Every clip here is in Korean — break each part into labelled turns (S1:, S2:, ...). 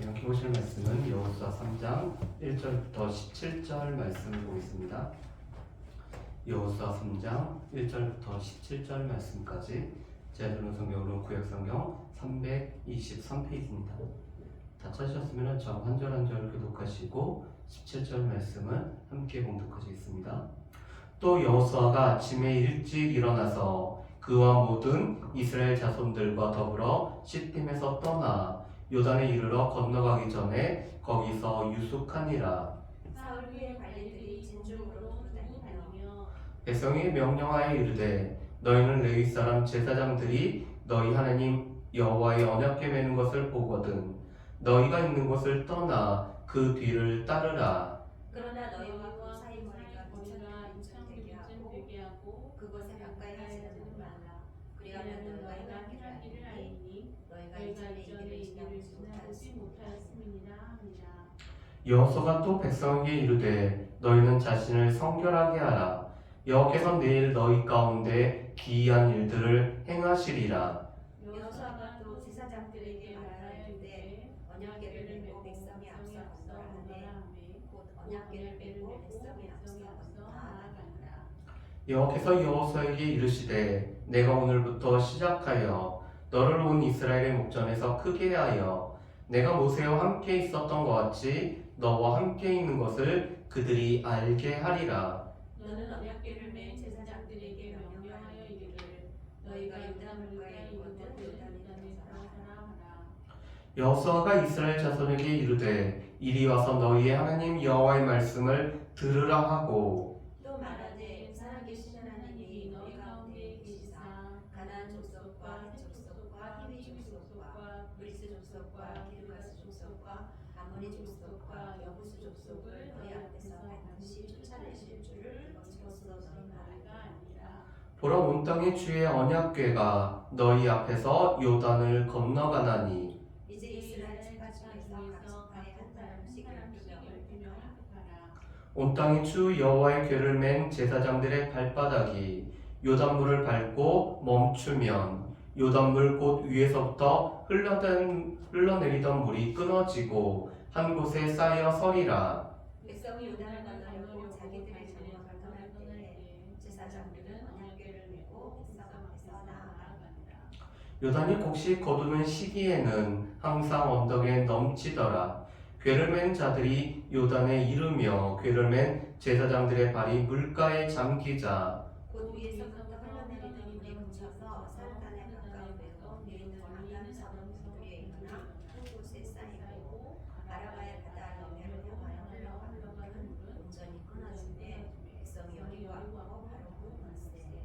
S1: 이렇게 보실 말씀은 여호수아 3장 1절부터 17절 말씀을 보겠습니다. 여호수아 3장 1절부터 17절 말씀까지 제가 주는 성경으로 구약성경 323페이지입니다. 다 찾으셨으면 저 한 절 한 절 교독하시고 17절 말씀은 함께 봉독하시겠습니다. 또 여호수아가 아침에 일찍 일어나서 그와 모든 이스라엘 자손들과 더불어 시딤에서 떠나 요단에 이르러 건너가기 전에 거기서 유숙하니라.
S2: 사흘 후에 관리들이 진중으로 돌아다니며
S1: 백성이 명령하여 이르되 너희는 레위 사람 제사장들이 너희 하나님 여호와의 언약궤 매는 것을 보거든 너희가 있는 곳을 떠나 그 뒤를 따르라.
S2: 그러나 너희와 그 사이 거리가 인천 되게 하고 그곳에 가까이 하지는 말라. 그리하면 너희가 필요한 길을 알리니 너희가 이전에 이 길을 지나지 못하였음이니라 하니라.
S1: 여호수아가 또 백성에게 이르되 너희는 자신을 성결하게 하라. 여호와께서 내일 너희 가운데 기이한 일들을 행하시리라.
S2: 여호수아가 또 제사장들에게 말하였되 언약궤를 메고 백성이 앞서 건너가되 곧 언약궤를 메고 백성이 앞서 나아가니라.
S1: 여호와께서 여호수아에게 이르시되 내가 오늘부터 시작하여 너를 온 이스라엘의 목전에서 크게 하여 내가 모세와 함께 있었던 것 같이 너와 함께 있는 것을 그들이 알게 하리라.
S2: 너는 언약궤를 맨 제사장들에게 명령하여 이르기를 너희가 요단 물가에 있거든 요단에서 하라.
S1: 여호수아가 이스라엘 자손에게 이르되 이리 와서 너희의 하나님 여호와의 말씀을 들으라 하고
S2: 또 말하되 살아계신 하나님이 너희 가운데 계시사 가나안 족속과 헷 족속과 히위 족속과 브리스 족속과 기르가스 족속과 아모리 족속과 여부스 족속을 너희 앞에서 반드시 쫓아내실 줄을 이것으로써 너희가 아니라.
S1: 보라 온 땅의 주의 언약궤가 너희 앞에서 요단을 건너가나니
S2: 이제 이스라엘 지파 중에서 각 지파에 한 사람씩 12명 합하라.
S1: 온 땅의 주 여호와의 궤를 맨 제사장들의 발바닥이 요단물을 밟고 멈추면 요단물 곧 위에서부터 흘러내리던 물이 끊어지고 한 곳에 쌓여 서리라.
S2: 백성이 요단을 건너려고 자기들의 장막을 떠날 때에 제사장들은 언약궤를 메고 백성 앞에서 나아가니라.
S1: 요단이 곡식 거두는 시기에는 항상 언덕에 넘치더라. 궤를 맨 자들이 요단에 이르며 궤를 맨 제사장들의 발이 물가에 잠기자
S2: 곧 위에서부터 흘러내리는 물이 묻혀서 산단에 가까운 데로 위에 있는 아담 사원들에 있거나 한 곳에 쌓이고 아라바의 바다 너머를 향하여 흘러가는 물은 온전히 끊어지되 백성이 여리고하고 바르고 문세.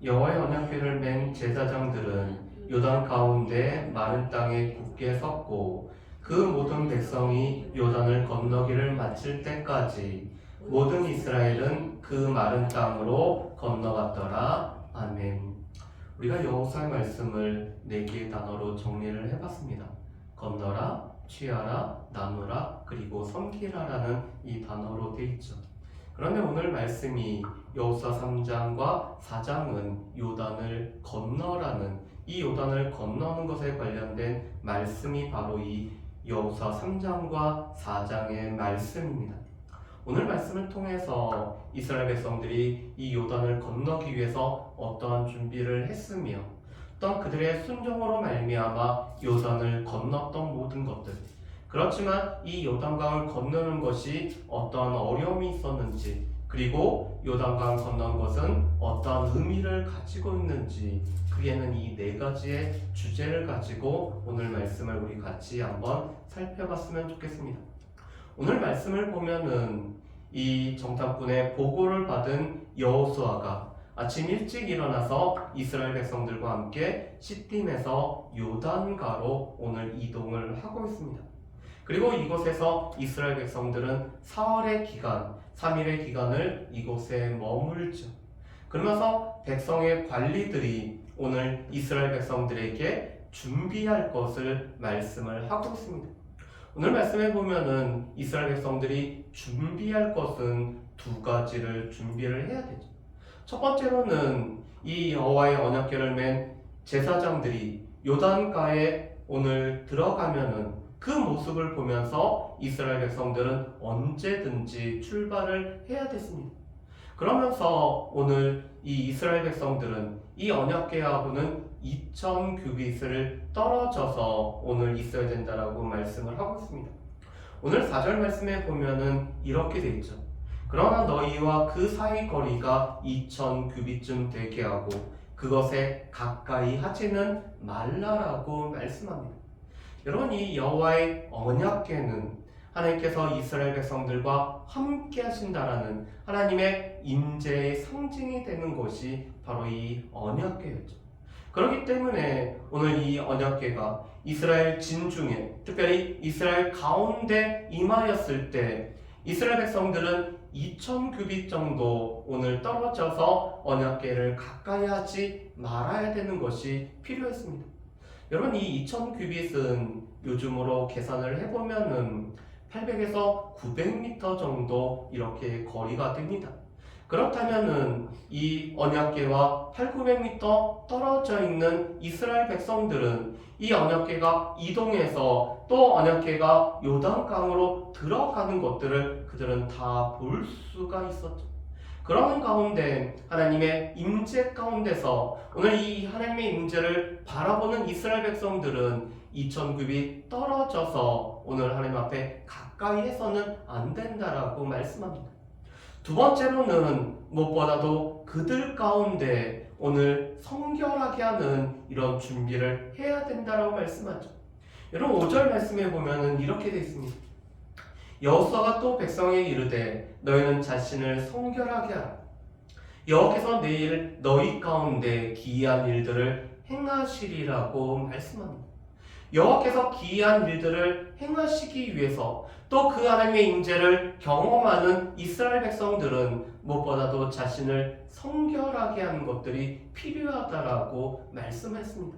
S1: 여호와의 언약궤를 맨 제사장들은 요단 가운데 마른 땅에 굳게 섰고 그 모든 백성이 요단을 건너기를 마칠 때까지 모든 이스라엘은 그 마른 땅으로 건너갔더라. 아멘. 우리가 여호수아의 말씀을 4개의 단어로 정리를 해봤습니다. 건너라, 취하라, 나누라, 그리고 섬기라라는 이 단어로 되어 있죠. 그런데 오늘 말씀이 여호수아 3장과 4장은 요단을 건너라는 이 요단을 건너는 것에 관련된 말씀이 바로 이 여호수아 3장과 4장의 말씀입니다. 오늘 말씀을 통해서 이스라엘 백성들이 이 요단을 건너기 위해서 어떠한 준비를 했으며 또한 그들의 순종으로 말미암아 요단을 건넜던 모든 것들, 그렇지만 이 요단강을 건너는 것이 어떠한 어려움이 있었는지, 그리고 요단강 건넌 것은 어떠한 의미를 가지고 있는지, 그에는 이 4가지의 주제를 가지고 오늘 말씀을 우리 같이 한번 살펴봤으면 좋겠습니다. 오늘 말씀을 보면은 이 정탐꾼의 보고를 받은 여호수아가 아침 일찍 일어나서 이스라엘 백성들과 함께 시딤에서 요단가로 오늘 이동을 하고 있습니다. 그리고 이곳에서 이스라엘 백성들은 사흘의 기간, 3일의 기간을 이곳에 머물죠. 그러면서 백성의 관리들이 오늘 이스라엘 백성들에게 준비할 것을 말씀을 하고 있습니다. 오늘 말씀해 보면은 이스라엘 백성들이 준비할 것은 2가지를 준비를 해야 되죠. 첫 번째로는 이 여호와의 언약궤를 맨 제사장들이 요단가에 오늘 들어가면은 그 모습을 보면서 이스라엘 백성들은 언제든지 출발을 해야 됐습니다. 그러면서 오늘 이 이스라엘 백성들은 이 언약궤하고는 2000 규빗을 떨어져서 오늘 있어야 된다라고 말씀을 하고 있습니다. 오늘 4절 말씀에 보면은 이렇게 돼 있죠. 그러나 너희와 그 사이 거리가 2000 규빗쯤 되게 하고 그것에 가까이 하지는 말라라고 말씀합니다. 여러분, 이 여호와의 언약궤는 하나님께서 이스라엘 백성들과 함께 하신다라는 하나님의 임재의 상징이 되는 것이 바로 이 언약궤였죠. 그렇기 때문에 오늘 이 언약궤가 이스라엘 진중에, 특별히 이스라엘 가운데 임하였을 때 이스라엘 백성들은 2000 규빗 정도 오늘 떨어져서 언약궤를 가까이 하지 말아야 되는 것이 필요했습니다. 여러분, 이 2000 규빗은 요즘으로 계산을 해보면은 800에서 900m 정도 이렇게 거리가 됩니다. 그렇다면은 이 언약궤와 800~900m 떨어져 있는 이스라엘 백성들은 이 언약궤가 이동해서 또 언약궤가 요단강으로 들어가는 것들을 그들은 다 볼 수가 있었죠. 그런 가운데 하나님의 임재 가운데서 오늘 이 하나님의 임재를 바라보는 이스라엘 백성들은 2000 규빗 떨어져서 오늘 하나님 앞에 가까이 해서는 안 된다라고 말씀합니다. 두 번째로는 무엇보다도 그들 가운데 오늘 성결하게 하는 이런 준비를 해야 된다라고 말씀하죠. 여러분, 5절 말씀에 보면은 이렇게 되어 있습니다. 여호수아가 또 백성에게 이르되 너희는 자신을 성결하게 하라. 여호와께서 내일 너희 가운데 기이한 일들을 행하시리라고 말씀합니다. 여호와께서 기이한 일들을 행하시기 위해서 또 그 하나님의 임재를 경험하는 이스라엘 백성들은 무엇보다도 자신을 성결하게 하는 것들이 필요하다라고 말씀했습니다.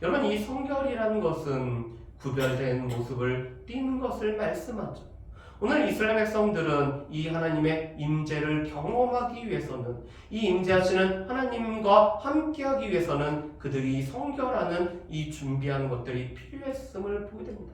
S1: 여러분, 이 성결이라는 것은 구별된 모습을 띠는 것을 말씀하죠. 오늘 이스라엘 백성들은 이 하나님의 임재를 경험하기 위해서는, 이 임재하시는 하나님과 함께하기 위해서는 그들이 성결하는 이 준비하는 것들이 필요했음을 보게 됩니다.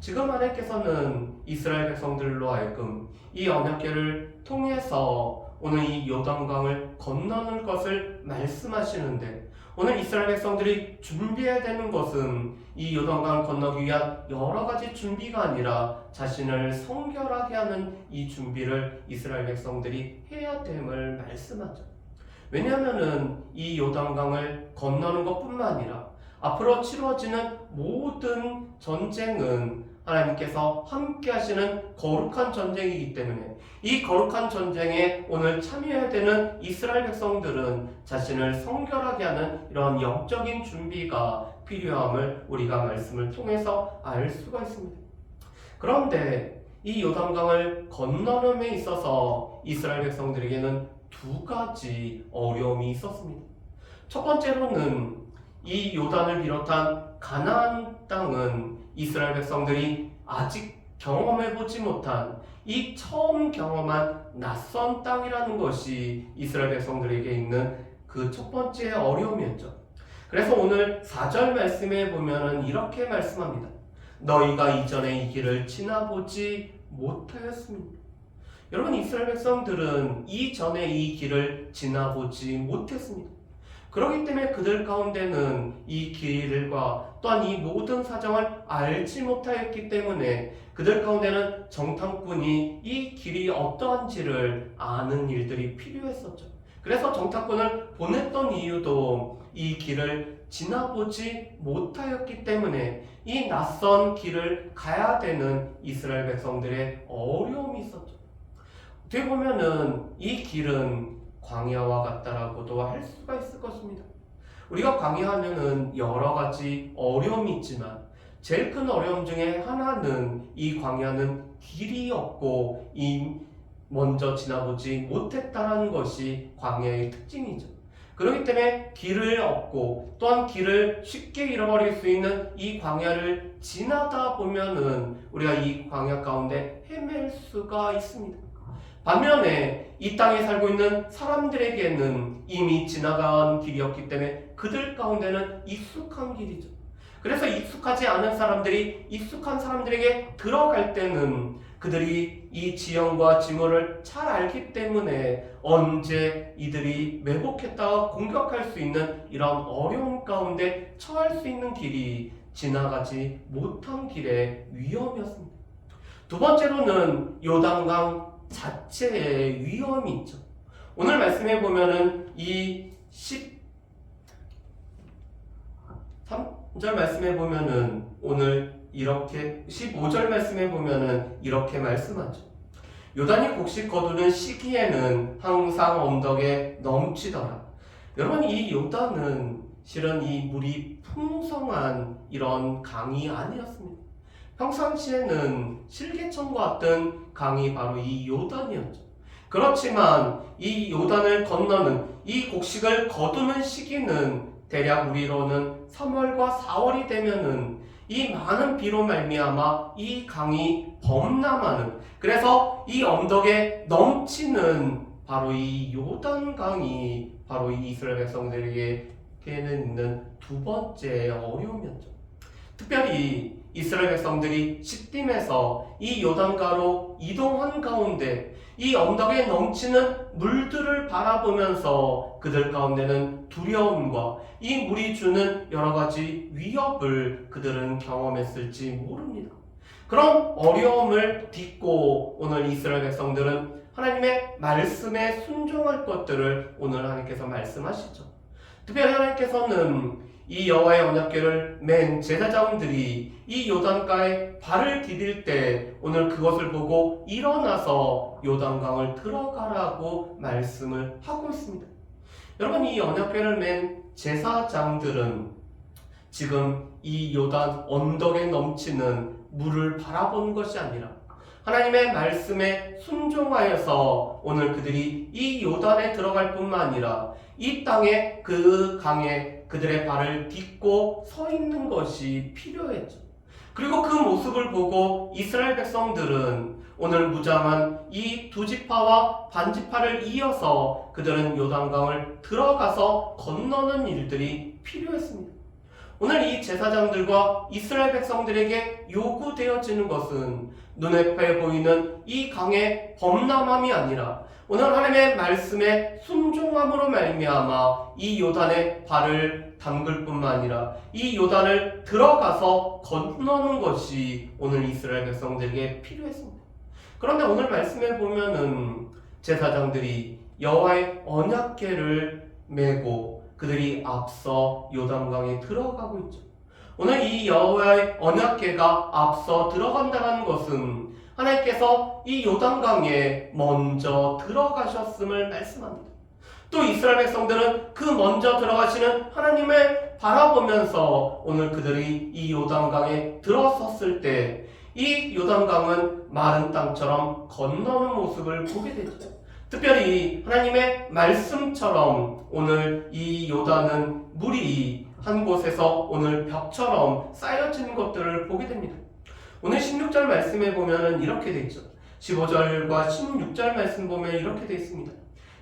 S1: 지금 하나님께서는 이스라엘 백성들로 하여금 이 언약궤를 통해서 오늘 이 요단강을 건너는 것을 말씀하시는데, 오늘 이스라엘 백성들이 준비해야 되는 것은 이 요단강을 건너기 위한 여러 가지 준비가 아니라 자신을 성결하게 하는 이 준비를 이스라엘 백성들이 해야 됨을 말씀하죠. 왜냐하면은 이 요단강을 건너는 것뿐만 아니라 앞으로 치러지는 모든 전쟁은 하나님께서 함께 하시는 거룩한 전쟁이기 때문에 이 거룩한 전쟁에 오늘 참여해야 되는 이스라엘 백성들은 자신을 성결하게 하는 이런 영적인 준비가 필요함을 우리가 말씀을 통해서 알 수가 있습니다. 그런데 이 요단강을 건너는데 있어서 이스라엘 백성들에게는 두 가지 어려움이 있었습니다. 첫 번째로는 이 요단을 비롯한 가나안 땅은 이스라엘 백성들이 아직 경험해보지 못한 이 처음 경험한 낯선 땅이라는 것이 이스라엘 백성들에게 있는 그 첫 번째 어려움이었죠. 그래서 오늘 4절 말씀에 보면은 이렇게 말씀합니다. 너희가 이전에 이 길을 지나보지 못하였습니다. 여러분, 이스라엘 백성들은 이전에 이 길을 지나보지 못했습니다. 그렇기 때문에 그들 가운데는 이 길과 또한 이 모든 사정을 알지 못하였기 때문에 그들 가운데는 정탐꾼이 이 길이 어떠한지를 아는 일들이 필요했었죠. 그래서 정탐꾼을 보냈던 이유도 이 길을 지나보지 못하였기 때문에 이 낯선 길을 가야 되는 이스라엘 백성들의 어려움이 있었죠. 어떻게 보면은 이 길은 광야와 같다라고도 할 수가 있을 것입니다. 우리가 광야하면은 여러 가지 어려움이 있지만 제일 큰 어려움 중에 하나는 이 광야는 길이 없고 먼저 지나보지 못했다는 것이 광야의 특징이죠. 그렇기 때문에 길을 얻고 또한 길을 쉽게 잃어버릴 수 있는 이 광야를 지나다 보면은 우리가 이 광야 가운데 헤맬 수가 있습니다. 반면에 이 땅에 살고 있는 사람들에게는 이미 지나간 길이었기 때문에 그들 가운데는 익숙한 길이죠. 그래서 익숙하지 않은 사람들이 익숙한 사람들에게 들어갈 때는 그들이 이 지형과 지물을 잘 알기 때문에 언제 이들이 매복했다가 공격할 수 있는 이런 어려움 가운데 처할 수 있는 길이 지나가지 못한 길의 위험이었습니다. 두 번째로는 요단강 자체의 위험이 있죠. 오늘 말씀해 보면은 이 13절 말씀해 보면은 오늘 이렇게 15절 말씀해 보면은 이렇게 말씀하죠. 요단이 곡식 거두는 시기에는 항상 언덕에 넘치더라. 여러분, 이 요단은 실은 이 물이 풍성한 이런 강이 아니었습니다. 평상시에는 실개천과 같은 강이 바로 이 요단이었죠. 그렇지만 이 요단을 건너는 이 곡식을 거두는 시기는 대략 우리로는 3월과 4월이 되면은 이 많은 비로 말미암아 이 강이 범람하는, 그래서 이 언덕에 넘치는 바로 이 요단강이 바로 이 이스라엘 백성들에게는 있는 두 번째 어려움이었죠. 특별히 이스라엘 백성들이 시딤에서 이 요단가로 이동한 가운데 이 언덕에 넘치는 물들을 바라보면서 그들 가운데는 두려움과 이 물이 주는 여러 가지 위협을 그들은 경험했을지 모릅니다. 그런 어려움을 딛고 오늘 이스라엘 백성들은 하나님의 말씀에 순종할 것들을 오늘 하나님께서 말씀하시죠. 특별히 하나님께서는 이 여호와의 언약궤를 맨 제사장들이 이 요단가에 발을 디딜 때 오늘 그것을 보고 일어나서 요단강을 들어가라고 말씀을 하고 있습니다. 여러분, 이 언약궤를 맨 제사장들은 지금 이 요단 언덕에 넘치는 물을 바라보는 것이 아니라 하나님의 말씀에 순종하여서 오늘 그들이 이 요단에 들어갈 뿐만 아니라 이 땅에 그 강에 그들의 발을 딛고 서 있는 것이 필요했죠. 그리고 그 모습을 보고 이스라엘 백성들은 오늘 무장한 이 두 지파와 반 지파를 이어서 그들은 요단강을 들어가서 건너는 일들이 필요했습니다. 오늘 이 제사장들과 이스라엘 백성들에게 요구되어지는 것은 눈앞에 보이는 이 강의 범람함이 아니라 오늘 하나님의 말씀에 순종함으로 말미암아 이 요단에 발을 담글 뿐만 아니라 이 요단을 들어가서 건너는 것이 오늘 이스라엘 백성들에게 필요했습니다. 그런데 오늘 말씀에 보면은 제사장들이 여호와의 언약궤를 메고 그들이 앞서 요단강에 들어가고 있죠. 오늘 이 여호와의 언약궤가 앞서 들어간다는 것은 하나님께서 이 요단강에 먼저 들어가셨음을 말씀합니다. 또 이스라엘 백성들은 그 먼저 들어가시는 하나님을 바라보면서 오늘 그들이 이 요단강에 들어섰을 때 이 요단강은 마른 땅처럼 건너는 모습을 보게 되죠. 특별히 하나님의 말씀처럼 오늘 이 요단은 물이 한 곳에서 오늘 벽처럼 쌓여지는 것들을 보게 됩니다. 오늘 16절 말씀에 보면 이렇게 되어 있죠. 15절과 16절 말씀 보면 이렇게 되어 있습니다.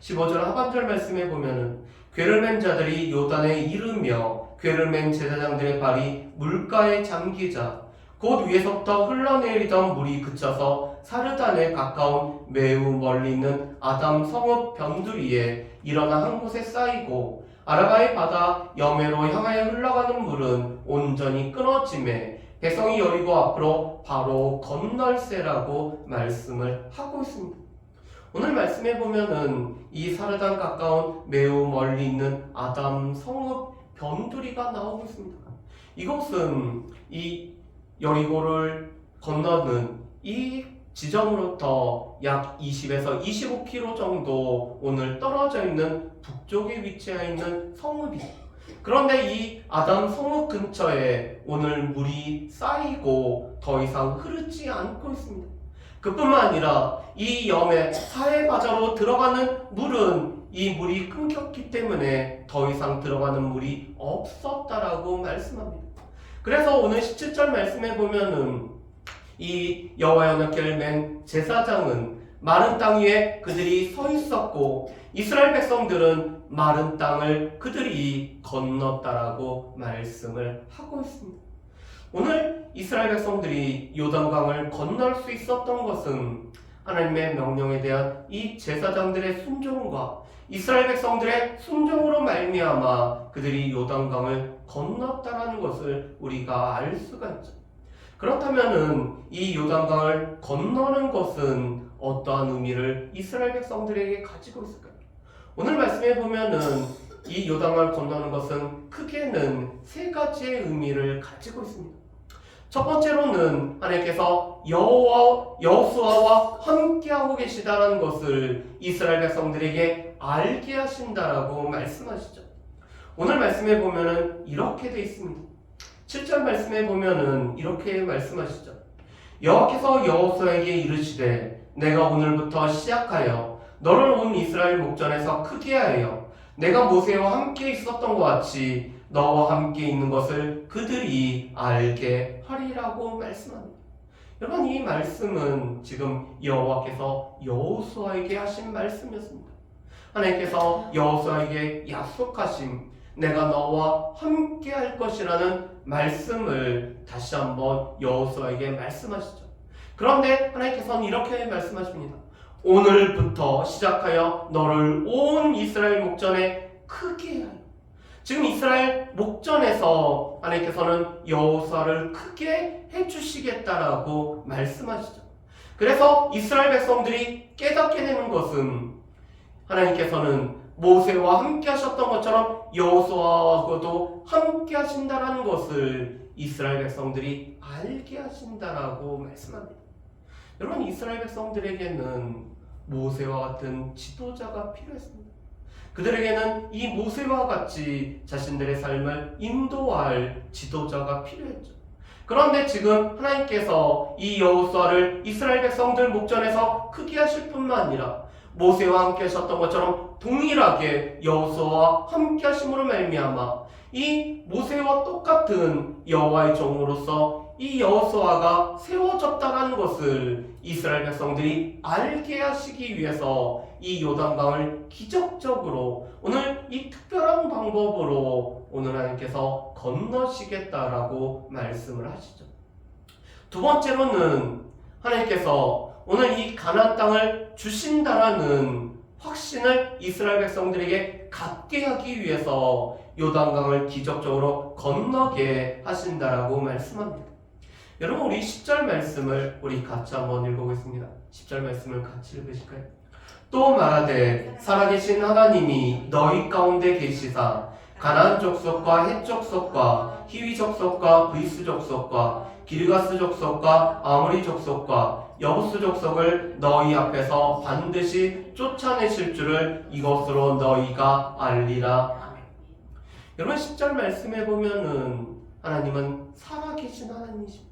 S1: 15절 하반절 말씀에 보면 궤를 맨 자들이 요단에 이르며 궤를 맨 제사장들의 발이 물가에 잠기자 곧 위에서부터 흘러내리던 물이 그쳐서 사르단에 가까운 매우 멀리 있는 아담 성읍 변두리에 일어나 한 곳에 쌓이고 아라바의 바다 여매로 향하여 흘러가는 물은 온전히 끊어짐에 백성이 여리고 앞으로 바로 건널세라고 말씀을 하고 있습니다. 오늘 말씀해 보면은 이 사르단 가까운 매우 멀리 있는 아담 성읍 변두리가 나오고 있습니다. 이곳은 이 여리고를 건너는 이 지점으로부터 약 20에서 25km 정도 오늘 떨어져 있는 북쪽에 위치해 있는 성읍이죠. 그런데 이 아담 성읍 근처에 오늘 물이 쌓이고 더 이상 흐르지 않고 있습니다. 그뿐만 아니라 이 염의 사해바자로 들어가는 물은 이 물이 끊겼기 때문에 더 이상 들어가는 물이 없었다라고 말씀합니다. 그래서 오늘 17절 말씀에 보면은 이 여호와의 언약궤를 맨 제사장은 마른 땅 위에 그들이 서 있었고 이스라엘 백성들은 마른 땅을 그들이 건넜다라고 말씀을 하고 있습니다. 오늘 이스라엘 백성들이 요단강을 건널 수 있었던 것은 하나님의 명령에 대한 이 제사장들의 순종과 이스라엘 백성들의 순종으로 말미암아 그들이 요단강을 건넜다라는 것을 우리가 알 수가 있죠. 그렇다면은 이 요단강을 건너는 것은 어떠한 의미를 이스라엘 백성들에게 가지고 있을까요? 오늘 말씀에 보면은 이 요단강을 건너는 것은 크게는 세 가지의 의미를 가지고 있습니다. 첫 번째로는 하나님께서 여호수아와 함께하고 계시다는 것을 이스라엘 백성들에게 알게 하신다라고 말씀하시죠. 오늘 말씀에 보면은 이렇게 돼 있습니다. 7절 말씀에 보면은 이렇게 말씀하시죠. 여호와께서 여호수아에게 이르시되 내가 오늘부터 시작하여 너를 온 이스라엘 목전에서 크게 하여 내가 모세와 함께 있었던 것 같이 너와 함께 있는 것을 그들이 알게 하리라고 말씀합니다. 여러분, 이 말씀은 지금 여호와께서 여호수아에게 하신 말씀이었습니다. 하나님께서 여호수아에게 약속하신 내가 너와 함께 할 것이라는 말씀을 다시 한번 여호수아에게 말씀하시죠. 그런데 하나님께서는 이렇게 말씀하십니다. 오늘부터 시작하여 너를 온 이스라엘 목전에 크게 하여. 지금 이스라엘 목전에서 하나님께서는 여호수아를 크게 해주시겠다라고 말씀하시죠. 그래서 이스라엘 백성들이 깨닫게 되는 것은 하나님께서는 모세와 함께 하셨던 것처럼 여호수아하고도 함께 하신다라는 것을 이스라엘 백성들이 알게 하신다라고 말씀합니다. 여러분, 이스라엘 백성들에게는 모세와 같은 지도자가 필요했습니다. 그들에게는 이 모세와 같이 자신들의 삶을 인도할 지도자가 필요했죠. 그런데 지금 하나님께서 이 여호수아를 이스라엘 백성들 목전에서 크게 하실 뿐만 아니라 모세와 함께 하셨던 것처럼 동일하게 여호수아와 함께 하심으로 말미암아 이 모세와 똑같은 여호와의 종으로서 이 여호수아가 세워졌다는 것을 이스라엘 백성들이 알게 하시기 위해서 이 요단강을 기적적으로 오늘 이 특별한 방법으로 오늘 하나님께서 건너시겠다라고 말씀을 하시죠. 두 번째로는 하나님께서 오늘 이 가나안 땅을 주신다라는 확신을 이스라엘 백성들에게 갖게 하기 위해서 요단강을 기적적으로 건너게 하신다라고 말씀합니다. 여러분, 우리 10절 말씀을 우리 같이 한번 읽어보겠습니다. 10절 말씀을 같이 읽으실까요? 또 말하되 살아계신 하나님이 너희 가운데 계시사 가나안 족속과 헷 족속과 히위 족속과 브리스 족속과 기르가스 족속과 아모리 족속과 여부스 족속을 너희 앞에서 반드시 쫓아내실 줄을 이것으로 너희가 알리라. 여러분, 10절 말씀에 보면은 하나님은 살아계신 하나님이십니다.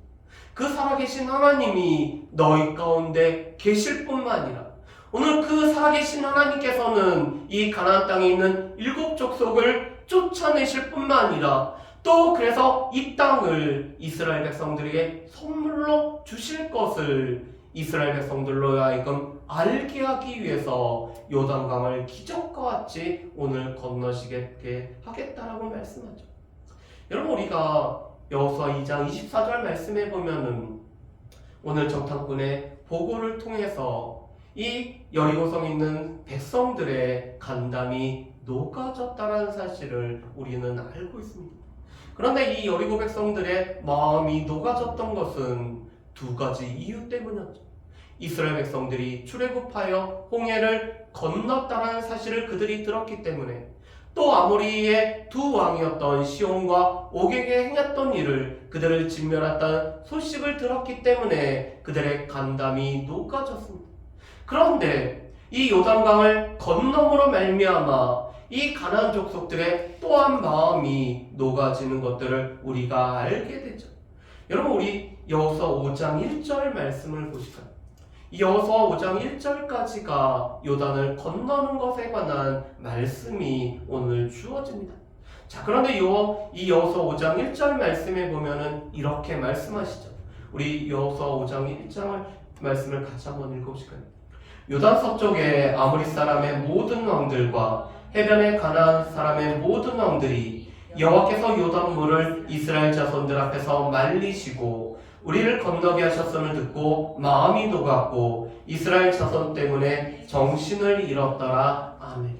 S1: 그 살아계신 하나님이 너희 가운데 계실 뿐만 아니라 오늘 그 살아계신 하나님께서는 이 가나안 땅에 있는 7 족속을 쫓아내실 뿐만 아니라 또 그래서 이 땅을 이스라엘 백성들에게 선물로 주실 것을 이스라엘 백성들로 하여금 알게 하기 위해서 요단강을 기적과 같이 오늘 건너시게 하겠다라고 말씀하죠. 여러분, 우리가 여호수아 2장 24절 말씀에 보면은 오늘 정탐꾼의 보고를 통해서 이 여리고성에 있는 백성들의 간담이 녹아졌다는 사실을 우리는 알고 있습니다. 그런데 이 여리고 백성들의 마음이 녹아졌던 것은 두 가지 이유 때문이었죠. 이스라엘 백성들이 출애굽하여 홍해를 건넜다는 사실을 그들이 들었기 때문에, 또 아모리의 두 왕이었던 시온과 옥에게 행했던 일을 그들을 진멸했다는 소식을 들었기 때문에 그들의 간담이 녹아졌습니다. 그런데 이 요단강을 건너므로 말미암아 이 가나안 족속들의 또한 마음이 녹아지는 것들을 우리가 알게 되죠. 여러분, 우리 여호수아 5장 1절 말씀을 보실까요? 이 여호수아 5장 1절까지가 요단을 건너는 것에 관한 말씀이 오늘 주어집니다. 자, 그런데 이 여호수아 5장 1절 말씀에 보면은 이렇게 말씀하시죠. 우리 여호수아 5장 1절 말씀을 같이 한번 읽어보실까요? 요단 서쪽의 아모리 사람의 모든 왕들과 해변의 가나안 사람의 모든 왕들이 여호와께서 요단물을 이스라엘 자손들 앞에서 말리시고 우리를 건너게 하셨음을 듣고 마음이 녹았고 이스라엘 자손 때문에 정신을 잃었더라. 아멘.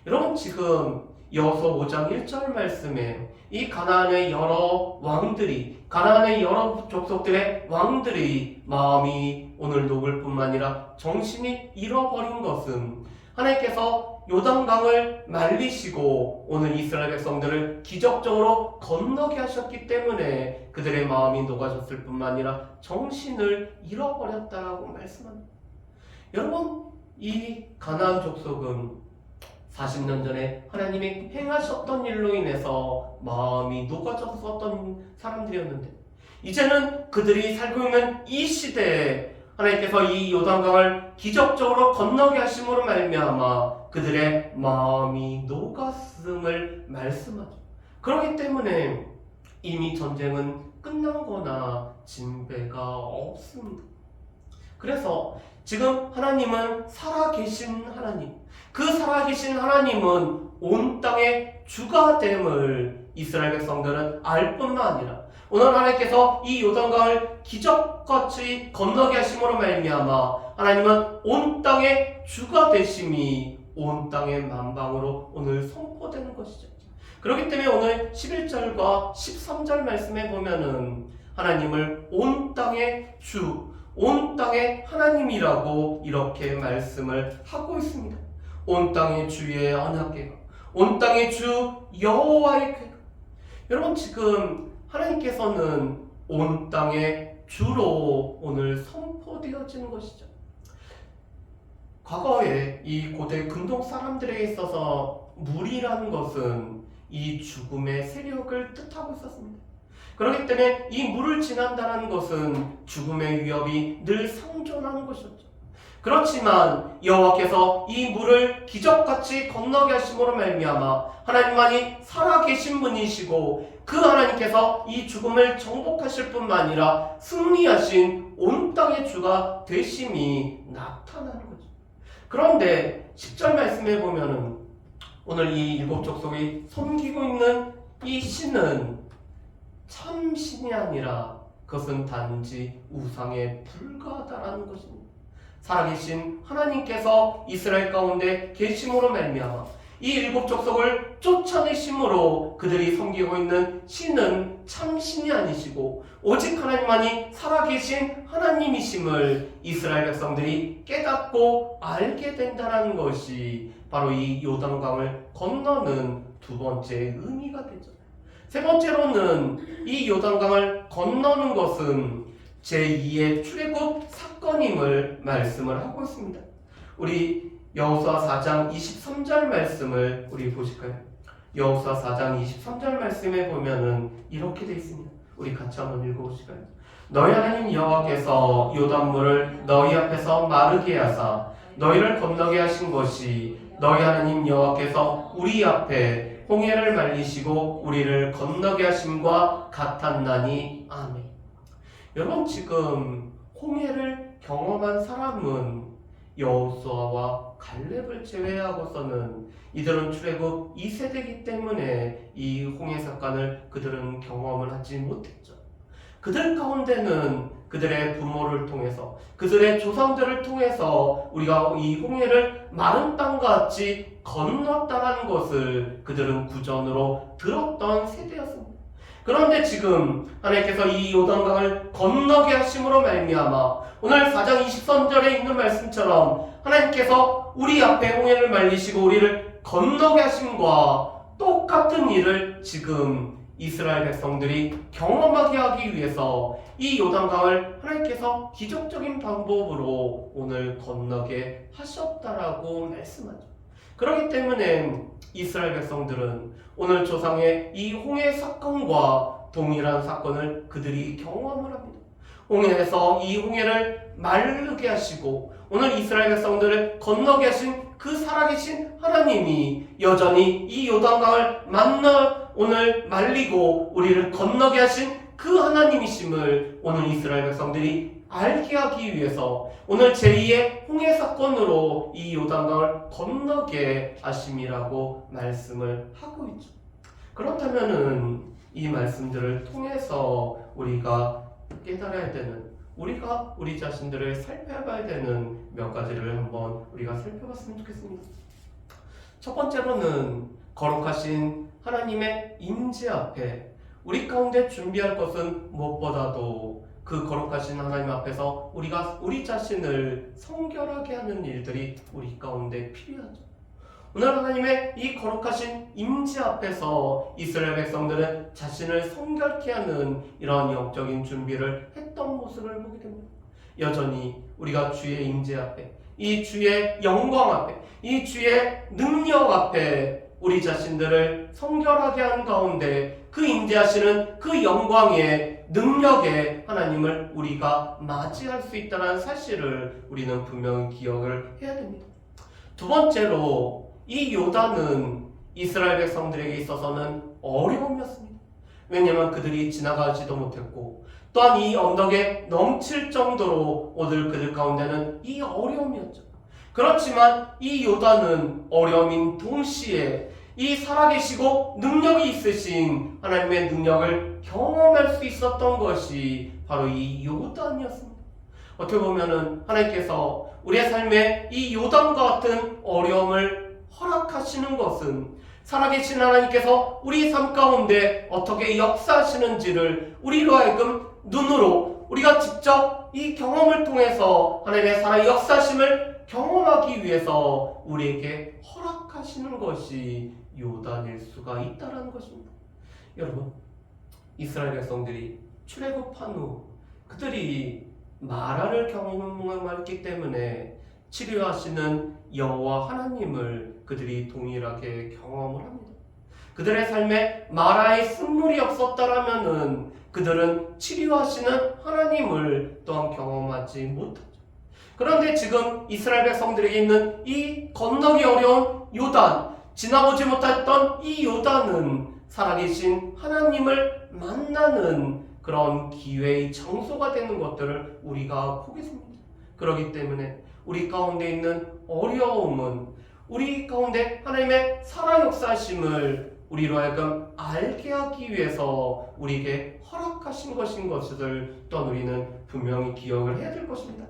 S1: 여러분, 지금 여호수아 5장 1절 말씀에 이 가나안의 여러 왕들이, 가나안의 여러 족속들의 왕들이 마음이 오늘 녹을 뿐만 아니라 정신이 잃어버린 것은 하나님께서 요단강을 말리시고 오늘 이스라엘 백성들을 기적적으로 건너게 하셨기 때문에 그들의 마음이 녹아졌을 뿐만 아니라 정신을 잃어버렸다라고 말씀합니다. 여러분, 이 가나안 족속은 40년 전에 하나님이 행하셨던 일로 인해서 마음이 녹아졌었던 사람들이었는데, 이제는 그들이 살고 있는 이 시대에 하나님께서 이 요단강을 기적적으로 건너게 하심으로 말미암아 그들의 마음이 녹았음을 말씀하죠. 그렇기 때문에 이미 전쟁은 끝난 거나 진배가 없습니다. 그래서 지금 하나님은 살아계신 하나님, 그 살아계신 하나님은 온 땅의 주가 됨을 이스라엘 백성들은 알 뿐만 아니라 오늘 하나님께서 이 요단강을 기적같이 건너게 하심으로 말미암아 하나님은 온 땅의 주가 되심이 온 땅의 만방으로 오늘 선포되는 것이죠. 그렇기 때문에 오늘 11절과 13절 말씀에 보면은 하나님을 온 땅의 주, 온 땅의 하나님이라고 이렇게 말씀을 하고 있습니다. 온 땅의 주의 언약궤가, 온 땅의 주 여호와의 궤가. 여러분, 지금 하나님께서는 온 땅의 주로 오늘 선포되어지는 것이죠. 과거에 이 고대 근동 사람들에게 있어서 물이라는 것은 이 죽음의 세력을 뜻하고 있었습니다. 그렇기 때문에 이 물을 지난다는 것은 죽음의 위협이 늘 상존하는 것이었죠. 그렇지만 여호와께서 이 물을 기적같이 건너게 하심으로 말미암아 하나님만이 살아계신 분이시고 그 하나님께서 이 죽음을 정복하실 뿐만 아니라 승리하신 온 땅의 주가 되심이 나타나는 거죠. 그런데 10절 말씀에 보면은 오늘 이 일곱 족속이 섬기고 있는 이 신은 참 신이 아니라 그것은 단지 우상에 불과하다라는 것입니다. 살아계신 하나님께서 이스라엘 가운데 계심으로 말미암아 이 일곱 족속을 쫓아내심으로 그들이 섬기고 있는 신은 참 신이 아니시고 오직 하나님만이 살아계신 하나님이심을 이스라엘 백성들이 깨닫고 알게 된다는 것이 바로 이 요단강을 건너는 두 번째 의미가 되죠. 세 번째로는 이 요단강을 건너는 것은 제2의 출애굽 사건임을 말씀을 하고 있습니다. 우리 여호수아 4장 23절 말씀을 우리 보실까요? 여호수아 4장 23절 말씀에 보면은 이렇게 되어 있습니다. 우리 같이 한번 읽어보실까요? 너희 하나님 여호와께서 요단물을 너희 앞에서 마르게 하사 너희를 건너게 하신 것이 너희 하나님 여호와께서 우리 앞에 홍해를 말리시고 우리를 건너게 하심과 같았나니. 아멘. 여러분, 지금 홍해를 경험한 사람은 여호수아와 갈렙을 제외하고서는 이들은 출애굽 2세대이기 때문에 이 홍해 사건을 그들은 경험을 하지 못했죠. 그들 가운데는 그들의 부모를 통해서, 그들의 조상들을 통해서 우리가 이 홍해를 마른 땅같이 건넜다는 것을 그들은 구전으로 들었던 세대였습니다. 그런데 지금 하나님께서 이 요단강을 건너게 하심으로 말미암아 오늘 4장 23절에 있는 말씀처럼 하나님께서 우리 앞에 홍해를 말리시고 우리를 건너게 하심과 똑같은 일을 지금 이스라엘 백성들이 경험하게 하기 위해서 이 요단강을 하나님께서 기적적인 방법으로 오늘 건너게 하셨다라고 말씀하죠. 그렇기 때문에 이스라엘 백성들은 오늘 조상의 이 홍해 사건과 동일한 사건을 그들이 경험을 합니다. 홍해에서 이 홍해를 마르게 하시고 오늘 이스라엘 백성들을 건너게 하신 그 살아계신 하나님이 여전히 이 요단강을 만나 오늘 말리고 우리를 건너게 하신 그 하나님이심을 오늘 이스라엘 백성들이 알게 하기 위해서 오늘 제2의 홍해 사건으로 이 요단강을 건너게 하심이라고 말씀을 하고 있죠. 그렇다면은 이 말씀들을 통해서 우리가 깨달아야 되는, 우리가 우리 자신들을 살펴봐야 되는 몇 가지를 한번 우리가 살펴봤으면 좋겠습니다. 첫 번째로는 거룩하신 하나님의 임재 앞에 우리 가운데 준비할 것은 무엇보다도 그 거룩하신 하나님 앞에서 우리가 우리 자신을 성결하게 하는 일들이 우리 가운데 필요하죠. 오늘 하나님의 이 거룩하신 임재 앞에서 이스라엘 백성들은 자신을 성결케 하는 이런 영적인 준비를 했던 모습을 보게 됩니다. 여전히 우리가 주의 임재 앞에, 이 주의 영광 앞에, 이 주의 능력 앞에 우리 자신들을 성결하게 한 가운데 그 임재하시는 그 영광의 능력의 하나님을 우리가 맞이할 수 있다는 사실을 우리는 분명히 기억을 해야 됩니다. 두 번째로 이 요단은 이스라엘 백성들에게 있어서는 어려움이었습니다. 왜냐하면 그들이 지나가지도 못했고 또한 이 언덕에 넘칠 정도로 오늘 그들 가운데는 이 어려움이었죠. 그렇지만 이 요단은 어려움인 동시에 이 살아계시고 능력이 있으신 하나님의 능력을 경험할 수 있었던 것이 바로 이 요단이었습니다. 어떻게 보면은 하나님께서 우리의 삶에 이 요단과 같은 어려움을 허락하시는 것은 살아계신 하나님께서 우리 삶 가운데 어떻게 역사하시는지를 우리로 하여금 눈으로 우리가 직접 이 경험을 통해서 하나님의 살아 역사심을 경험하기 위해서 우리에게 허락하시는 것이 요단일 수가 있다는 것입니다. 여러분, 이스라엘 백성들이 출애굽한 후 그들이 마라를 경험했기 때문에 치료하시는 여호와 하나님을 그들이 동일하게 경험을 합니다. 그들의 삶에 마라의 쓴물이 없었다라면은 그들은 치료하시는 하나님을 또한 경험하지 못하죠. 그런데 지금 이스라엘 백성들에게 있는 이 건너기 어려운 요단, 지나보지 못했던 이 요단은 살아계신 하나님을 만나는 그런 기회의 장소가 되는 것들을 우리가 보겠습니다. 그렇기 때문에 우리 가운데 있는 어려움은 우리 가운데 하나님의 살아 역사심을 우리로 하여금 알게 하기 위해서 우리에게 허락하신 것인 것을 또한 우리는 분명히 기억을 해야 될 것입니다.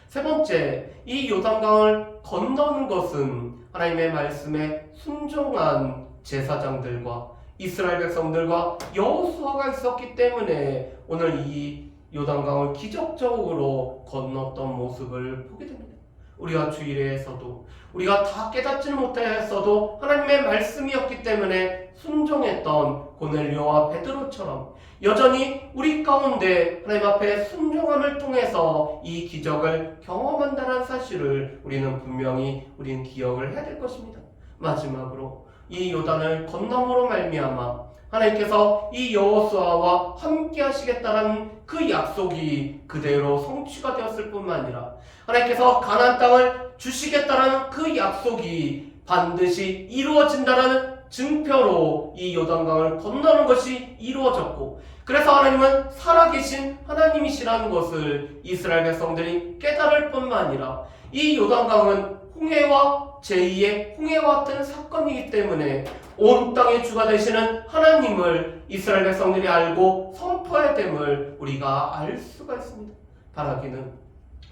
S1: 세 번째, 이 요단강을 건너는 것은 하나님의 말씀에 순종한 제사장들과 이스라엘 백성들과 여호수아가 있었기 때문에 오늘 이 요단강을 기적적으로 건넜던 모습을 보게 됩니다. 우리가 주일에서도 우리가 다 깨닫지는 못했어도 하나님의 말씀이었기 때문에 순종했던 고넬료와 베드로처럼 여전히 우리 가운데 하나님 앞에 순종함을 통해서 이 기적을 경험한다는 사실을 우리는 분명히 우리는 기억을 해야 될 것입니다. 마지막으로 이 요단을 건너므로 말미암아 하나님께서 이 여호수아와 함께 하시겠다는 그 약속이 그대로 성취가 되었을 뿐만 아니라 하나님께서 가나안 땅을 주시겠다는 그 약속이 반드시 이루어진다는 증표로 이 요단강을 건너는 것이 이루어졌고, 그래서 하나님은 살아계신 하나님이시라는 것을 이스라엘 백성들이 깨달을 뿐만 아니라 이 요단강은 홍해와 제2의 홍해와 같은 사건이기 때문에 온 땅의 주가 되시는 하나님을 이스라엘 백성들이 알고 선포해야 됨을 우리가 알 수가 있습니다. 바라기는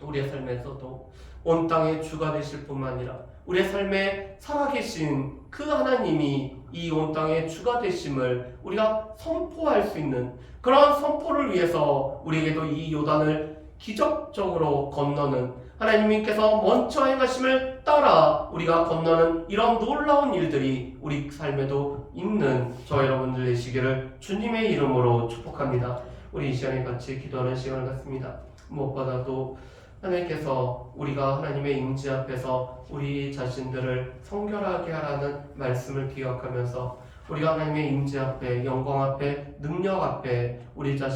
S1: 우리의 삶에서도 온 땅의 주가 되실 뿐만 아니라 우리의 삶에 살아계신 그 하나님이 이 온 땅의 주가 되심을 우리가 선포할 수 있는 그런 선포를 위해서 우리에게도 이 요단을 기적적으로 건너는 하나님께서 먼저 행하심을 따라 우리가 건너는 이런 놀라운 일들이 우리 삶에도 있는 저 여러분들 되시기를 주님의 이름으로 축복합니다. 우리 이 시간에 같이 기도하는 시간을 갖습니다. 무엇보다도 하나님께서 우리가 하나님의 임재 앞에서 우리 자신들을 성결하게 하라는 말씀을 기억하면서 우리가 하나님의 임재 앞에, 영광 앞에, 능력 앞에 우리 자신